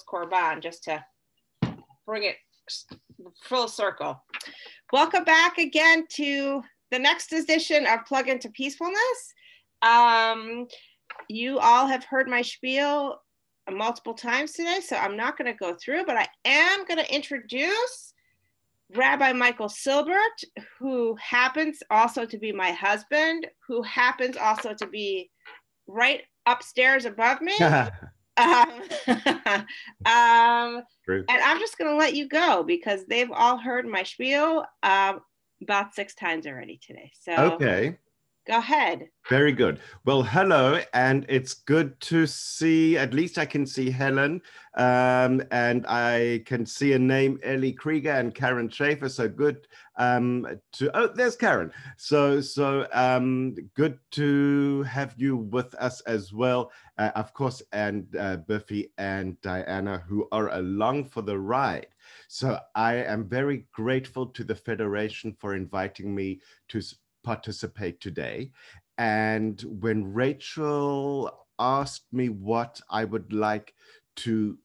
Korban, just to bring it full circle. Welcome back again to the next edition of Plug into Peacefulness. You all have heard my spiel multiple times today, so I'm not going to go through, but I am going to introduce Rabbi Michael Silbert, who happens also to be my husband, who happens also to be right upstairs above me. And I'm just going to let you go because they've all heard my spiel about 6 times already today. So okay, go ahead. Very good. Well, hello, and it's good to see, at least I can see Helen, and I can see a name, Ellie Krieger and Karen Schaefer, so good there's Karen. So good to have you with us as well, of course, and Biffy and Diana, who are along for the ride. So I am very grateful to the Federation for inviting me to participate today. And when Rachel asked me what I would like to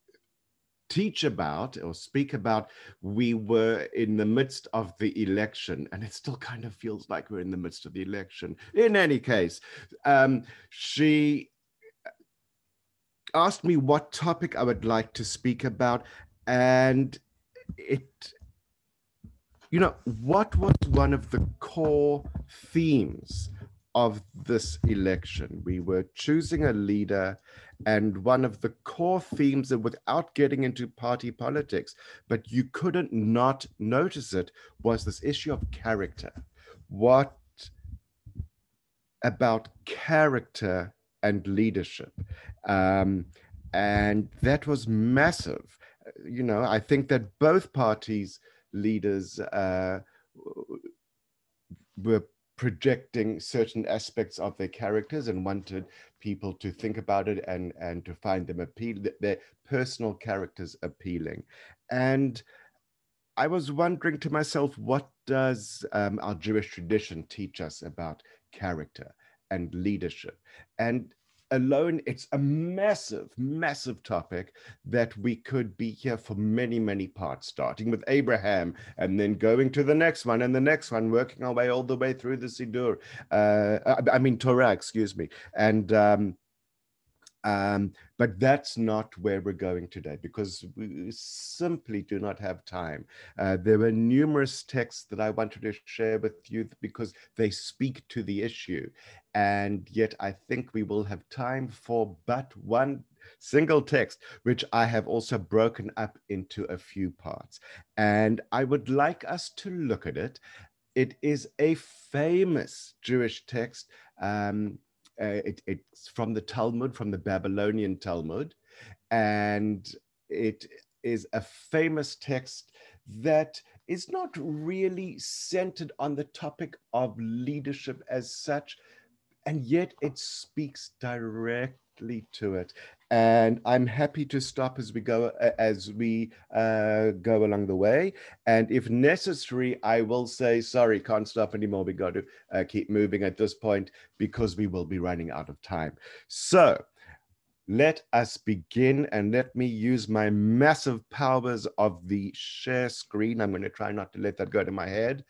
teach about or speak about, we were in the midst of the election, and it still kind of feels like we're in the midst of the election. In any case, she asked me what topic I would like to speak about, and what was one of the core themes of this election? We were choosing a leader, and one of the core themes, and without getting into party politics, but you couldn't not notice it, was this issue of character. What about character and leadership? And that was massive. I think that both parties' leaders were projecting certain aspects of their characters and wanted people to think about it and to find them their personal characters appealing. And I was wondering to myself, what does our Jewish tradition teach us about character and leadership? And alone, it's a massive, massive topic that we could be here for many, many parts, starting with Abraham and then going to the next one and the next one, working our way all the way through the Siddur, Torah, excuse me. But that's not where we're going today, because we simply do not have time. There were numerous texts that I wanted to share with you because they speak to the issue. And yet I think we will have time for but one single text, which I have also broken up into a few parts. And I would like us to look at it. It is a famous Jewish text. It's from the Talmud, from the Babylonian Talmud, and it is a famous text that is not really centered on the topic of leadership as such, and yet it speaks directly to it. And I'm happy to stop as we go along the way. And if necessary, I will say, sorry, can't stop anymore. We got to keep moving at this point because we will be running out of time. So let us begin, and let me use my massive powers of the share screen. I'm going to try not to let that go to my head.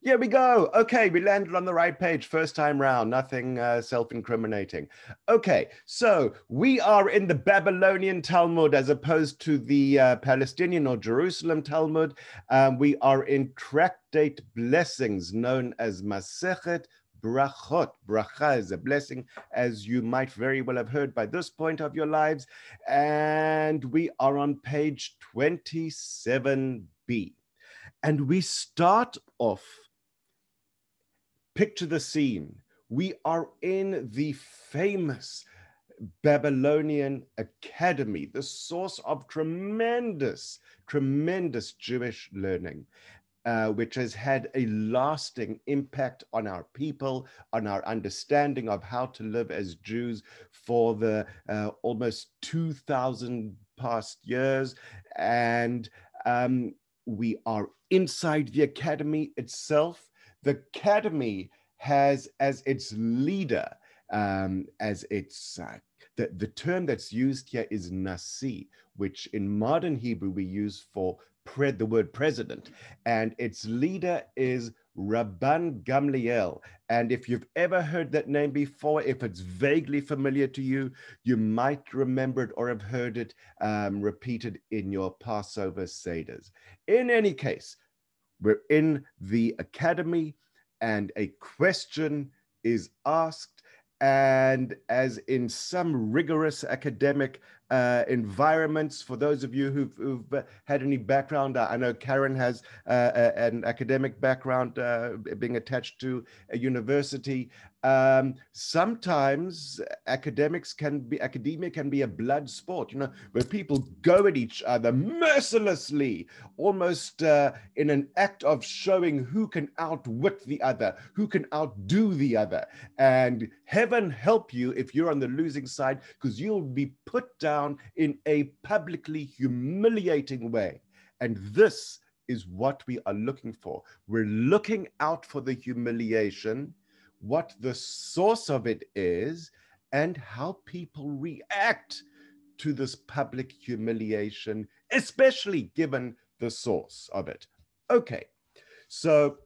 Here we go. Okay, we landed on the right page first time round, nothing self-incriminating. Okay, so we are in the Babylonian Talmud as opposed to the Palestinian or Jerusalem Talmud. We are in tractate blessings known as Masechet Brachot. Bracha is a blessing, as you might very well have heard by this point of your lives. And we are on page 27b. And we start off, picture the scene. We are in the famous Babylonian Academy, the source of tremendous, tremendous Jewish learning, which has had a lasting impact on our people, on our understanding of how to live as Jews for the almost 2,000 past years. And we are inside the academy itself. The academy has as its leader as it's the term that's used here is nasi, which in modern Hebrew we use for the word president, and its leader is Rabban Gamliel. And if you've ever heard that name before, if it's vaguely familiar to you, you might remember it or have heard it repeated in your Passover Seders. In any case, we're in the academy and a question is asked, and as in some rigorous academic environments, for those of you who've had any background, I know Karen has an academic background being attached to a university. Sometimes academia can be a blood sport, you know, where people go at each other mercilessly, almost in an act of showing who can outwit the other, who can outdo the other. And heaven help you if you're on the losing side, because you'll be put down in a publicly humiliating way. And this is what we are looking for. We're looking out for the humiliation, what the source of it is, and how people react to this public humiliation, especially given the source of it. Okay, so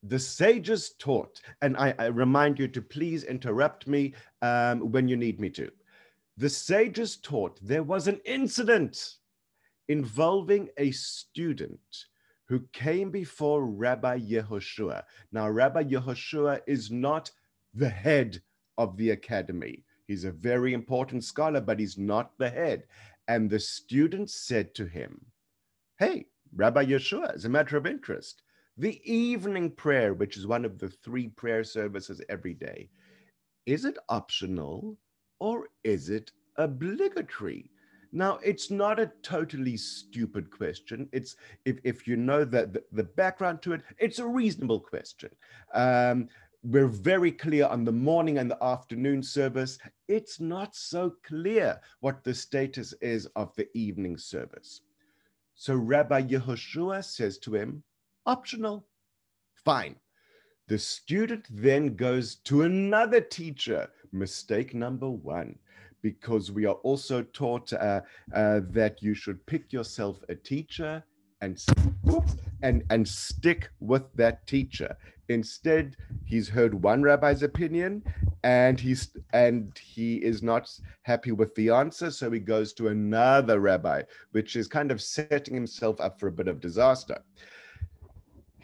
the sages taught, and I remind you to please interrupt me when you need me to. The sages taught there was an incident involving a student who came before Rabbi Yehoshua. Now, Rabbi Yehoshua is not the head of the academy. He's a very important scholar, but he's not the head. And the student said to him, "Hey, Rabbi Yehoshua, as a matter of interest, the evening prayer, which is one of the 3 prayer services every day, is it optional or is it obligatory?" Now, it's not a totally stupid question. It's, if you know the background to it, it's a reasonable question. We're very clear on the morning and the afternoon service. It's not so clear what the status is of the evening service. So Rabbi Yehoshua says to him, optional. Fine. The student then goes to another teacher, mistake number 1, because we are also taught that you should pick yourself a teacher and stick with that teacher. Instead, he's heard one rabbi's opinion and he is not happy with the answer, so he goes to another rabbi, which is kind of setting himself up for a bit of disaster.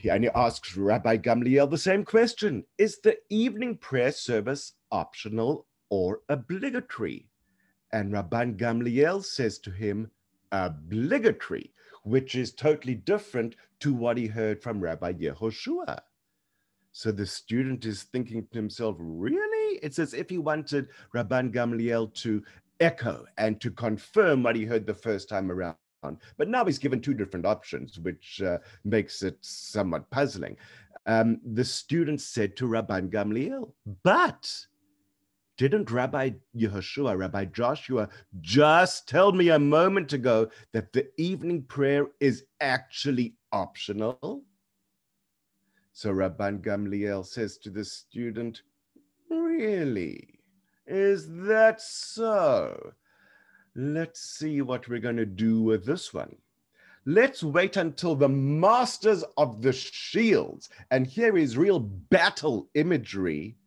And he asks Rabbi Gamliel the same question: is the evening prayer service optional or obligatory? And Rabban Gamliel says to him, obligatory, which is totally different to what he heard from Rabbi Yehoshua. So the student is thinking to himself, really? It's as if he wanted Rabban Gamliel to echo and to confirm what he heard the first time around. But now he's given 2 different options, which makes it somewhat puzzling. The student said to Rabban Gamliel, but didn't Rabbi Yehoshua, Rabbi Joshua, just tell me a moment ago that the evening prayer is actually optional? So Rabban Gamliel says to the student, really? Is that so? Let's see what we're going to do with this one. Let's wait until the masters of the shields, and here is real battle imagery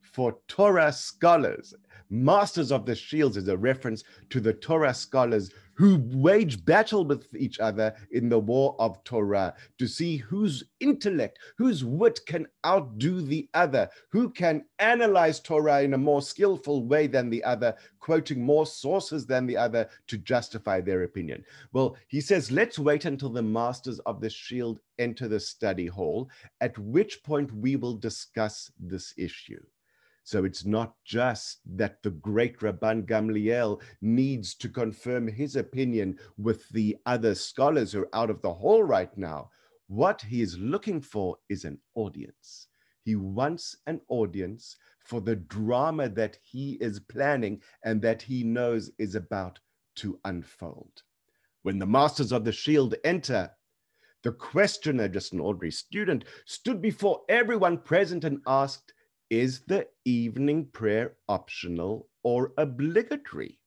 for Torah scholars. Masters of the shields is a reference to the Torah scholars who wage battle with each other in the war of Torah to see whose intellect, whose wit can outdo the other, who can analyze Torah in a more skillful way than the other, quoting more sources than the other to justify their opinion. Well, he says, let's wait until the masters of the shield enter the study hall, at which point we will discuss this issue. So it's not just that the great Rabban Gamliel needs to confirm his opinion with the other scholars who are out of the hall right now. What he is looking for is an audience. He wants an audience for the drama that he is planning and that he knows is about to unfold. When the masters of the shield enter, the questioner, just an ordinary student, stood before everyone present and asked, is the evening prayer optional or obligatory?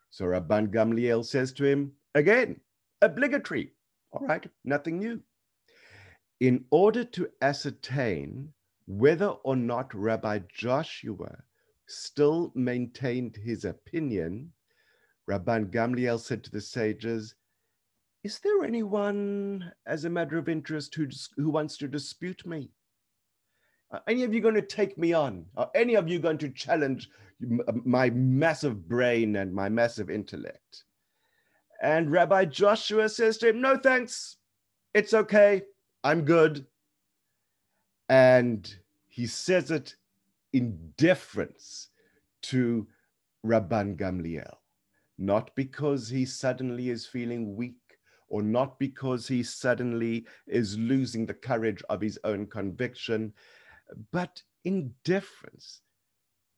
So Rabban Gamliel says to him, again, obligatory. All right, nothing new. In order to ascertain whether or not Rabbi Joshua still maintained his opinion, Rabban Gamliel said to the sages, is there anyone, as a matter of interest, who wants to dispute me? Are any of you going to take me on? Are any of you going to challenge my massive brain and my massive intellect? And Rabbi Joshua says to him, no, thanks. It's okay. I'm good. And he says it in deference to Rabban Gamliel, not because he suddenly is feeling weak, or not because he suddenly is losing the courage of his own conviction, but in deference.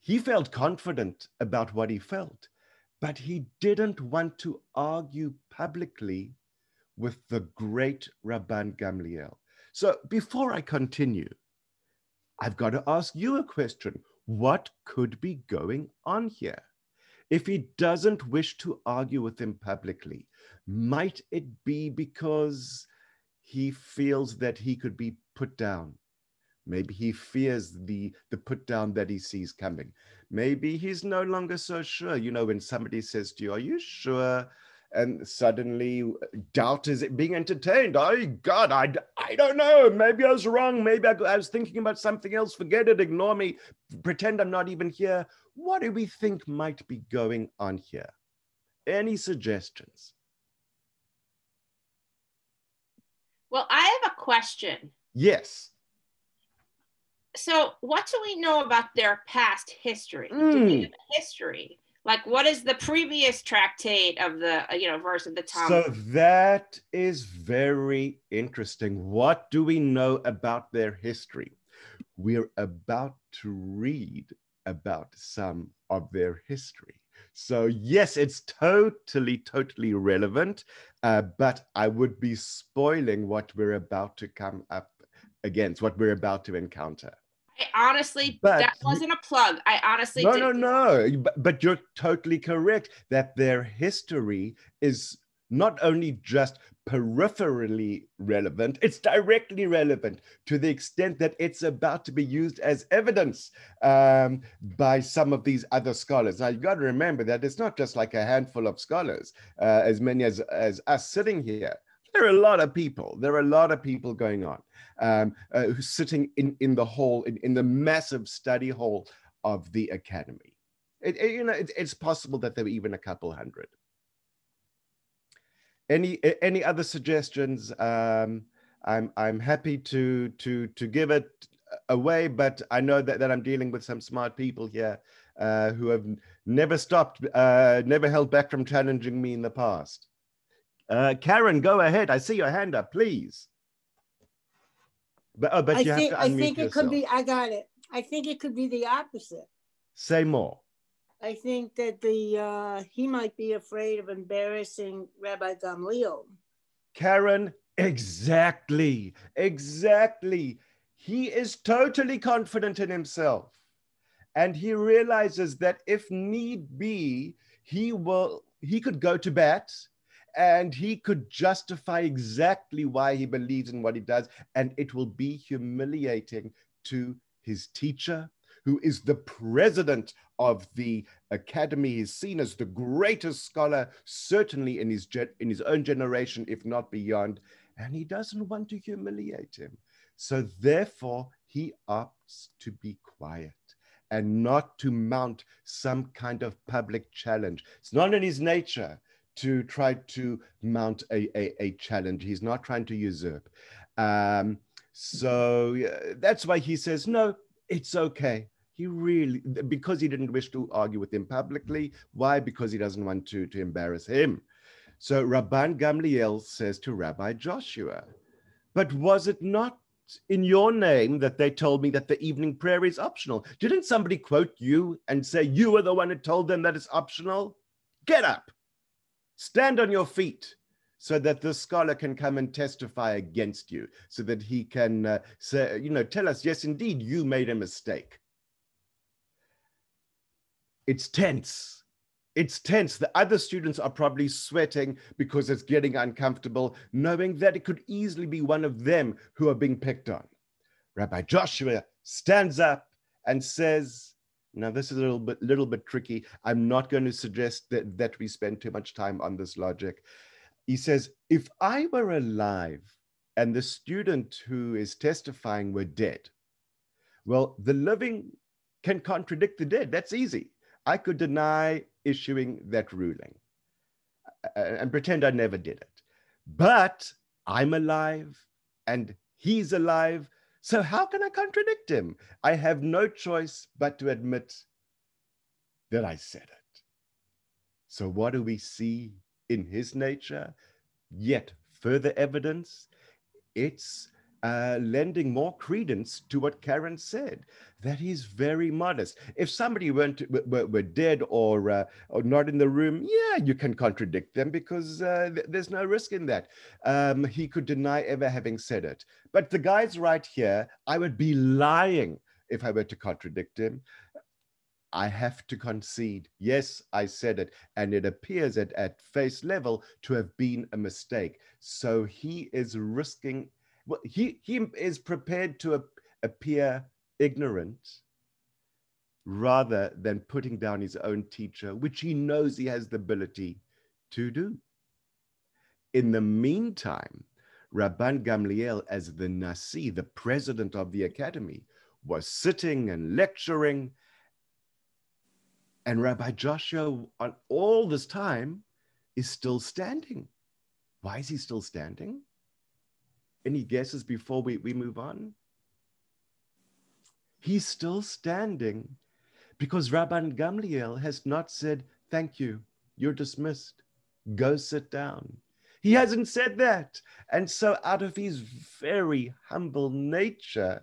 He felt confident about what he felt, but he didn't want to argue publicly with the great Rabban Gamliel. So before I continue, I've got to ask you a question. What could be going on here? If he doesn't wish to argue with him publicly, might it be because he feels that he could be put down? Maybe he fears the put down that he sees coming. Maybe he's no longer so sure. You know, when somebody says to you, are you sure? And suddenly doubt is being entertained. Oh God, I don't know. Maybe I was wrong. Maybe I was thinking about something else. Forget it, ignore me, pretend I'm not even here. What do we think might be going on here? Any suggestions? Well, I have a question. Yes. So what do we know about their past history? Do we have a history? Like, what is the previous tractate of the, verse of the Talmud? So that is very interesting. What do we know about their history? We're about to read about some of their history. So yes, it's totally relevant, but I would be spoiling what we're about to come up against, what we're about to encounter. I honestly, that wasn't a plug. I honestly didn't. No. But you're totally correct that their history is not only just peripherally relevant, it's directly relevant to the extent that it's about to be used as evidence by some of these other scholars. Now, you got to remember that it's not just like a handful of scholars, as many as us sitting here. There are a lot of people. There are a lot of people going on, sitting in the hall, in the massive study hall of the academy. It's possible that there were even a couple hundred. Any other suggestions? I'm happy to give it away, but I know that I'm dealing with some smart people here who have never stopped, never held back from challenging me in the past. Karen, go ahead. I see your hand up, please. But you have to unmute yourself. I think it could be, I got it. I think it could be the opposite. Say more. I think that he might be afraid of embarrassing Rabbi Gamliel. Karen, exactly. He is totally confident in himself. And he realizes that if need be, he could go to bat, and he could justify exactly why he believes in what he does, and it will be humiliating to his teacher, who is the president of the academy. He's seen as the greatest scholar, certainly in his own generation, if not beyond, and he doesn't want to humiliate him. So therefore, he opts to be quiet and not to mount some kind of public challenge. It's not in his nature to try to mount a challenge. He's not trying to usurp. So that's why he says, no, it's okay. Because he didn't wish to argue with him publicly. Why? Because he doesn't want to embarrass him. So Rabban Gamliel says to Rabbi Joshua, but was it not in your name that they told me that the evening prayer is optional? Didn't somebody quote you and say you were the one who told them that it's optional? Get up. Stand on your feet. so that the scholar can come and testify against you, so that he can say, tell us, yes, indeed, you made a mistake. It's tense. It's tense. The other students are probably sweating because it's getting uncomfortable, knowing that it could easily be one of them who are being picked on. Rabbi Joshua stands up and says, now this is a little bit tricky. I'm not going to suggest that we spend too much time on this logic. He says, if I were alive and the student who is testifying were dead, well, the living can contradict the dead. That's easy. I could deny issuing that ruling and pretend I never did it. But I'm alive and he's alive. So how can I contradict him? I have no choice but to admit that I said it. So what do we see in his nature? Yet further evidence. It's lending more credence to what Karen said, that he's very modest. If somebody were dead or not in the room, yeah, you can contradict them because there's no risk in that. He could deny ever having said it. But the guy's right here. I would be lying if I were to contradict him. I have to concede, yes, I said it, and it appears at face level to have been a mistake. So he is risking, well, he is prepared to appear ignorant rather than putting down his own teacher, which he knows he has the ability to do. In the meantime, Rabban Gamliel, as the Nasi, the president of the academy, was sitting and lecturing. And Rabbi Joshua, on all this time, is still standing. Why is he still standing? Any guesses before we move on? He's still standing because Rabban Gamliel has not said, thank you, you're dismissed, go sit down. He hasn't said that. And so out of his very humble nature,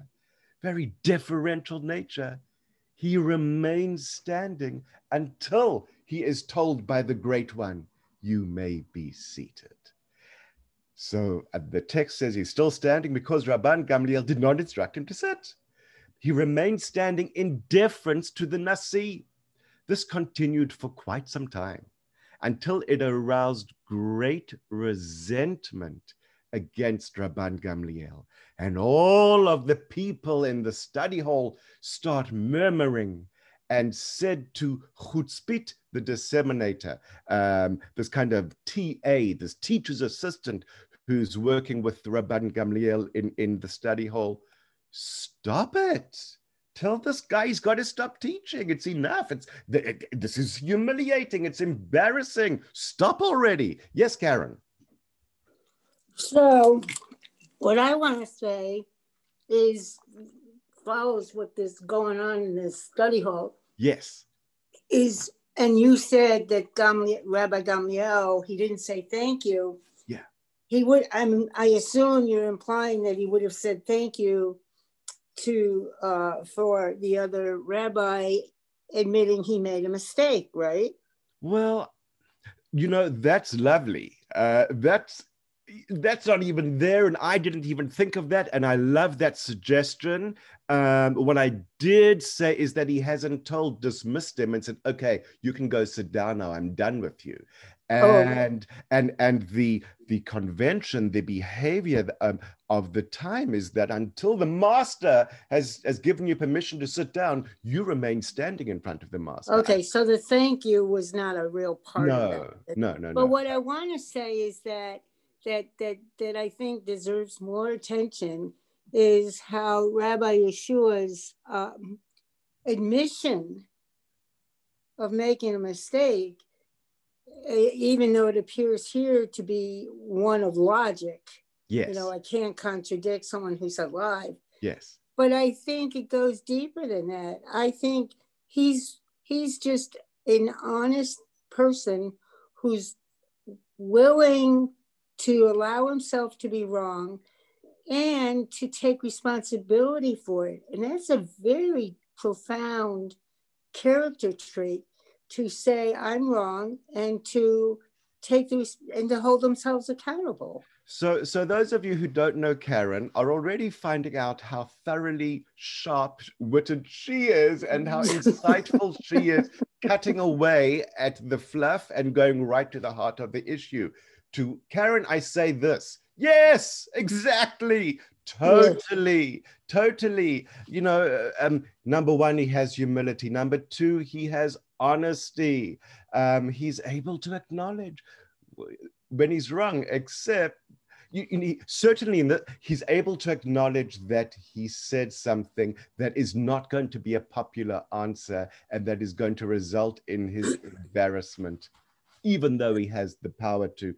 very deferential nature, he remains standing until he is told by the Great One, you may be seated. So the text says he's still standing because Rabban Gamliel did not instruct him to sit. He remained standing in deference to the Nasi. This continued for quite some time until it aroused great resentment against Rabban Gamliel. And all of the people in the study hall start murmuring and said to Chutzpit, the disseminator, this kind of TA, this teacher's assistant who's working with Rabban Gamliel in the study hall, stop it. Tell this guy he's got to stop teaching. It's enough. This is humiliating. It's embarrassing. Stop already. Yes, Karen. So what I want to say is follows what is going on in this study hall. Yes. And you said that Rabbi Gamliel, he didn't say thank you. Yeah. He would, I assume you're implying that he would have said thank you for the other rabbi admitting he made a mistake, right? Well, that's lovely. That's not even there, and I didn't even think of that, and I love that suggestion. What I did say is that he hasn't dismissed him and said, okay, you can go sit down now, I'm done with you. And the convention, the behavior of the time is that until the master has given you permission to sit down, you remain standing in front of the master. Okay, so the thank you was not a real part of that. No. But what I want to say is that I think deserves more attention is how Rabbi Yeshua's admission of making a mistake, even though it appears here to be one of logic. Yes. I can't contradict someone who's alive. Yes. But I think it goes deeper than that. I think he's just an honest person who's willing to allow himself to be wrong and to take responsibility for it. And that's a very profound character trait, to say I'm wrong and to take these and to hold themselves accountable. So those of you who don't know Karen are already finding out how thoroughly sharp-witted she is and how insightful she is, cutting away at the fluff and going right to the heart of the issue. To Karen, I say this: yes, exactly, totally, totally. You know, number one, he has humility. Number two, he has honesty. He's able to acknowledge when he's wrong, except certainly he's able to acknowledge that he said something that is not going to be a popular answer and that is going to result in his embarrassment, even though he has the power to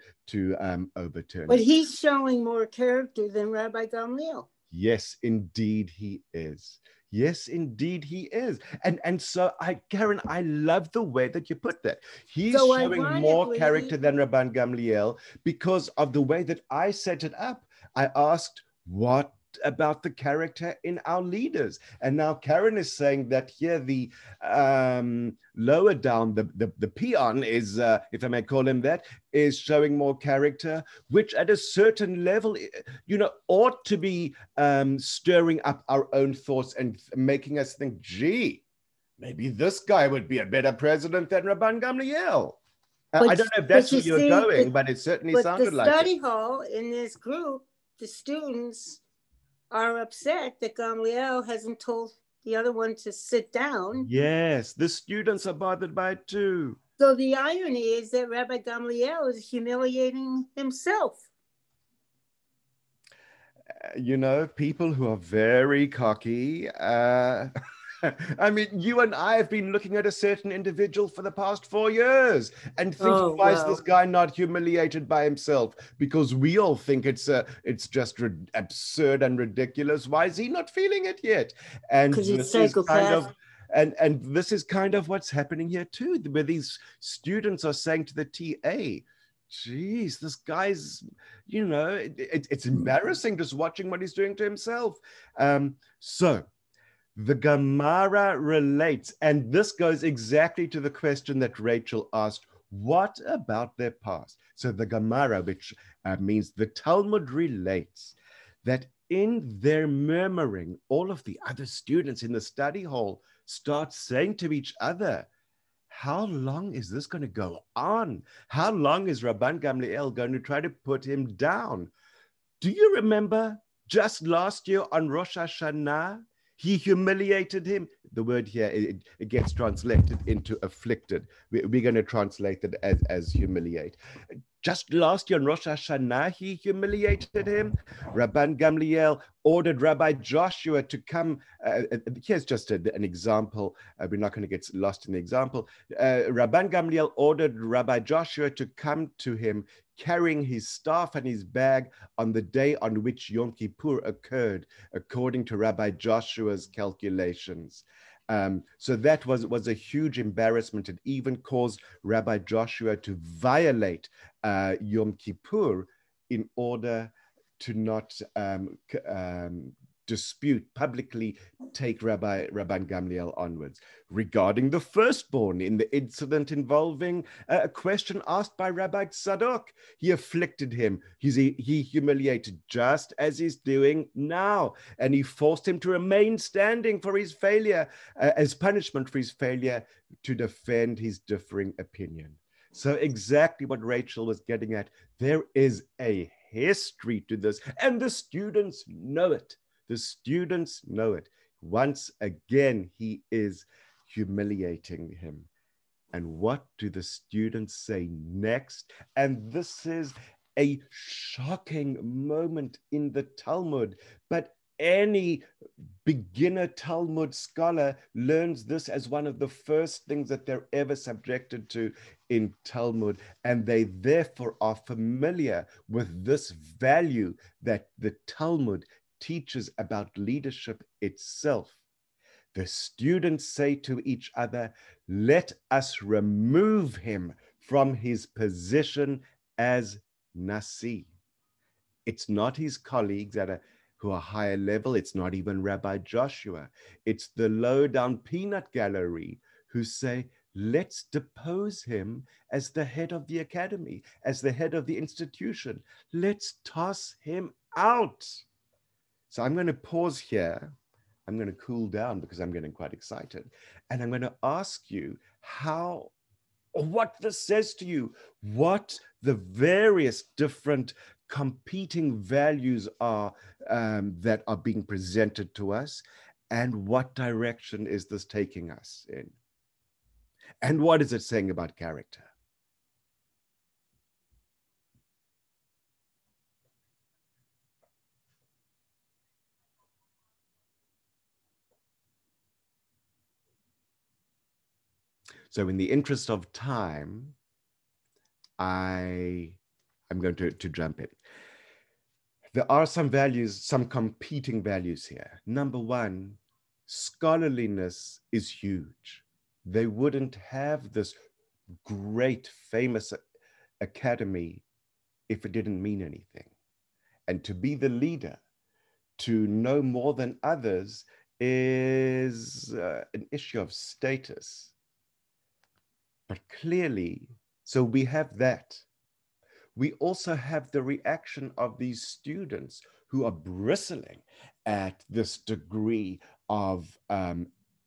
overturn But it. he's showing more character than Rabbi Gamliel. Yes, indeed he is. Yes, indeed he is. And so, Karen, I love the way that you put that. He's So showing more character than Rabban Gamliel because of the way that I set it up. I asked, what about the character in our leaders? And now Karen is saying that here the lower down, the peon is, if I may call him that, is showing more character, which at a certain level, you know, ought to be stirring up our own thoughts and making us think, gee, maybe this guy would be a better president than Rabban Gamliel. I don't know if that's where you're going, but it certainly sounded like it. But the study hall in this group, the students are upset that Gamliel hasn't told the other one to sit down. Yes, the students are bothered by it too. So the irony is that Rabbi Gamliel is humiliating himself. You know, people who are very cocky. I mean, you and I have been looking at a certain individual for the past 4 years and thinking, why is this guy not humiliated by himself? Because we all think it's just absurd and ridiculous. Why is he not feeling it yet? And this is kind of, and this is kind of what's happening here too, where these students are saying to the TA, geez, this guy's, you know, it's embarrassing just watching what he's doing to himself. So the Gemara relates, and this goes exactly to the question that Rachel asked, what about their past? So the Gemara, which means the Talmud, relates that in their murmuring, all of the other students in the study hall start saying to each other, how long is this going to go on? How long is Rabban Gamliel going to try to put him down? Do you remember just last year on Rosh Hashanah, he humiliated him? The word here, it gets translated into afflicted. We're going to translate it as humiliate. Just last year on Rosh Hashanah, he humiliated him. Rabban Gamliel ordered Rabbi Joshua to come. Here's just an example. We're not going to get lost in the example. Rabban Gamliel ordered Rabbi Joshua to come to him carrying his staff and his bag on the day on which Yom Kippur occurred, according to Rabbi Joshua's calculations. So that was a huge embarrassment. It even caused Rabbi Joshua to violate Yom Kippur in order to not publicly take Rabban Gamliel onwards. Regarding the firstborn, in the incident involving a question asked by Rabbi Tzadok, he afflicted him. He humiliated just as he's doing now, and he forced him to remain standing for his failure, as punishment for his failure to defend his differing opinion. So exactly what Rachel was getting at, there is a history to this, and the students know it. The students know it. Once again, he is humiliating him. And what do the students say next? And this is a shocking moment in the Talmud, but any beginner Talmud scholar learns this as one of the first things that they're ever subjected to in Talmud, and they therefore are familiar with this value that the Talmud teaches about leadership itself. The students say to each other, let us remove him from his position as Nasi. It's not his colleagues who are higher level. It's not even Rabbi Joshua. It's the low down peanut gallery who say, let's depose him as the head of the academy, as the head of the institution. Let's toss him out. So I'm going to pause here. I'm going to cool down because I'm getting quite excited. And I'm going to ask you how, or what this says to you, what the various different competing values are that are being presented to us, and what direction is this taking us in? And what is it saying about character? So in the interest of time, I'm going to jump in. There are some values, some competing values here. Number one, scholarliness is huge. They wouldn't have this great, famous academy if it didn't mean anything. And to be the leader, to know more than others, is an issue of status. But clearly, so we have that. We also have the reaction of these students who are bristling at this degree of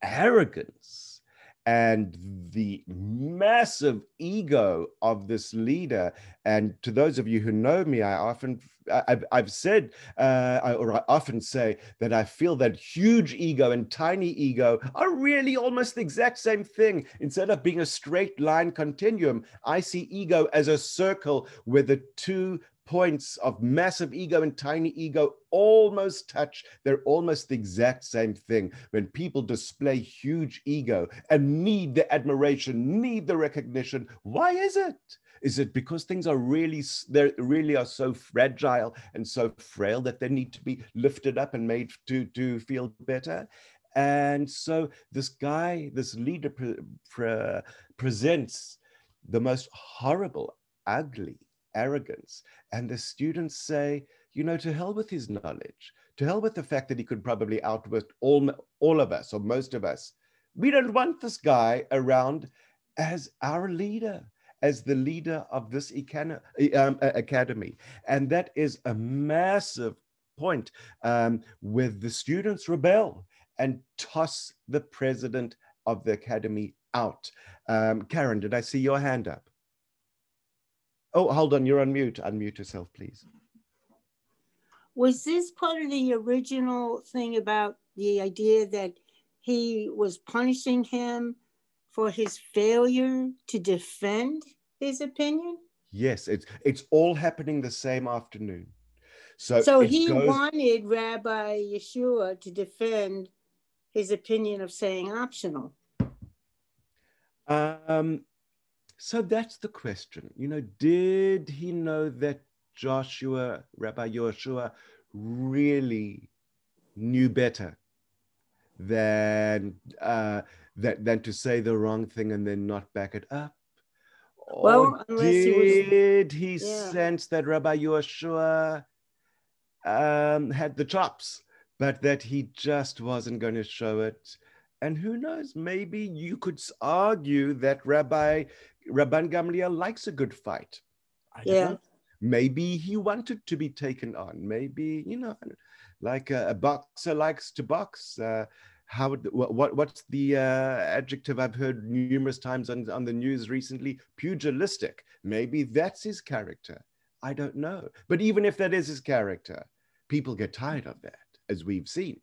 arrogance and the massive ego of this leader. And to those of you who know me, I've said, or I often say that I feel that huge ego and tiny ego are really almost the exact same thing. Instead of being a straight line continuum, I see ego as a circle where the 2 points of massive ego and tiny ego almost touch. They're almost the exact same thing. When people display huge ego and need the admiration, need the recognition, why is it? Is it because things are they really are so fragile and so frail that they need to be lifted up and made to feel better? And so this guy, this leader presents the most horrible, ugly arrogance. And the students say, you know, to hell with his knowledge, to hell with the fact that he could probably outwit all of us or most of us. We don't want this guy around as our leader, as the leader of this academy. And that is a massive point where the students rebel and toss the president of the academy out. Karen, did I see your hand up? Oh, hold on, you're on mute. Unmute yourself, please. Was this part of the original thing about the idea that he was punishing him for his failure to defend his opinion? Yes, it's all happening the same afternoon. So he wanted Rabbi Yeshua to defend his opinion of saying optional. So that's the question. You know, did he know that Rabbi Yeshua, really knew better than to say the wrong thing and then not back it up? Or did he sense that Rabbi Yeshua had the chops, but that he just wasn't going to show it? And who knows, maybe you could argue that Rabban Gamliel likes a good fight. I don't know. Maybe he wanted to be taken on. Maybe, you know, like a boxer likes to box. What's the adjective I've heard numerous times on the news recently? Pugilistic. Maybe that's his character. I don't know. But even if that is his character, people get tired of that, as we've seen.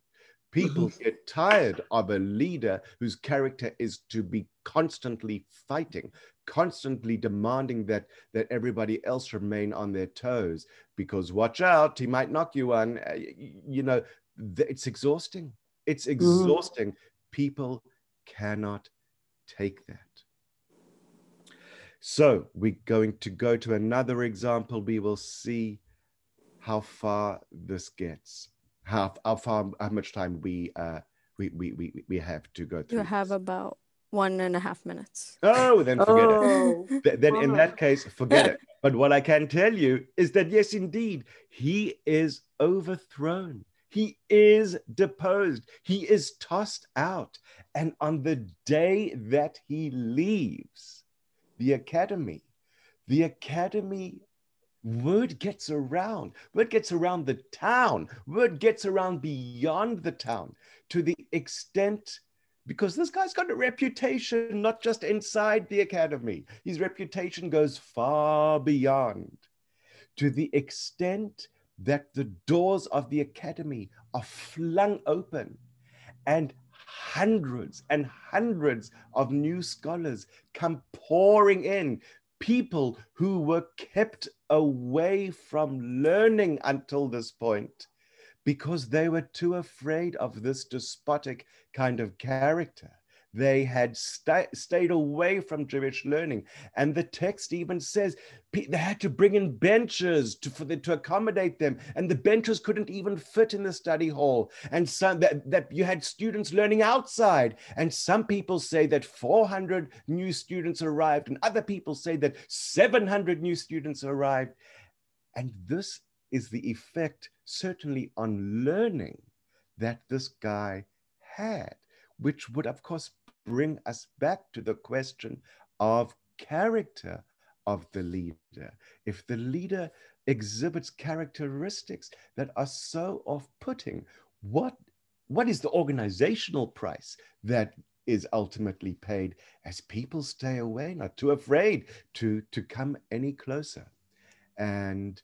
People get tired of a leader whose character is to be constantly fighting, constantly demanding that everybody else remain on their toes, because watch out, he might knock you on. You know, it's exhausting. It's exhausting. People cannot take that. So we're going to go to another example. We will see how far this gets. How much time we have to go through. You have about 1.5 minutes. Oh, then forget it. Then in that case, forget it. But what I can tell you is that yes, indeed, he is overthrown. He is deposed. He is tossed out. And on the day that he leaves the academy, word gets around the town, word gets around beyond the town, to the extent, because this guy's got a reputation not just inside the academy, his reputation goes far beyond, to the extent that the doors of the academy are flung open and hundreds of new scholars come pouring in, people who were kept away from learning until this point because they were too afraid of this despotic kind of character. They had stayed away from Jewish learning. And the text even says they had to bring in benches to accommodate them. And the benches couldn't even fit in the study hall. And so that you had students learning outside. And some people say that 400 new students arrived. And other people say that 700 new students arrived. And this is the effect, certainly on learning, that this guy had, which would, of course, bring us back to the question of character of the leader. If the leader exhibits characteristics that are so off-putting, what is the organizational price that is ultimately paid as people stay away, not too afraid to come any closer? And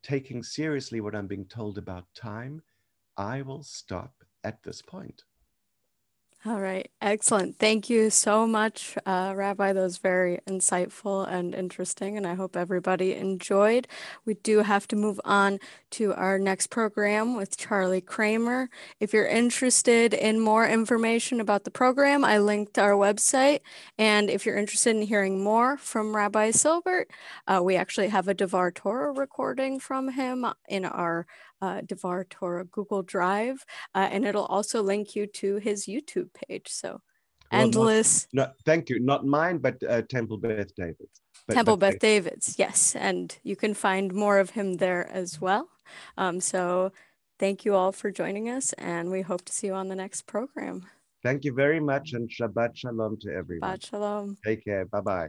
taking seriously what I'm being told about time, I will stop at this point. All right, excellent. Thank you so much, Rabbi. That was very insightful and interesting, and I hope everybody enjoyed. We do have to move on to our next program with Charlie Kramer. If you're interested in more information about the program, I linked our website. And if you're interested in hearing more from Rabbi Silbert, we actually have a Devar Torah recording from him in our Devar Torah Google Drive, and it'll also link you to his YouTube page. So endless. No, thank you. Not mine, but Temple Beth David's. Temple Beth David's, yes. And you can find more of him there as well. So thank you all for joining us, and we hope to see you on the next program. Thank you very much, and Shabbat Shalom to everyone. Shabbat Shalom. Take care. Bye-bye.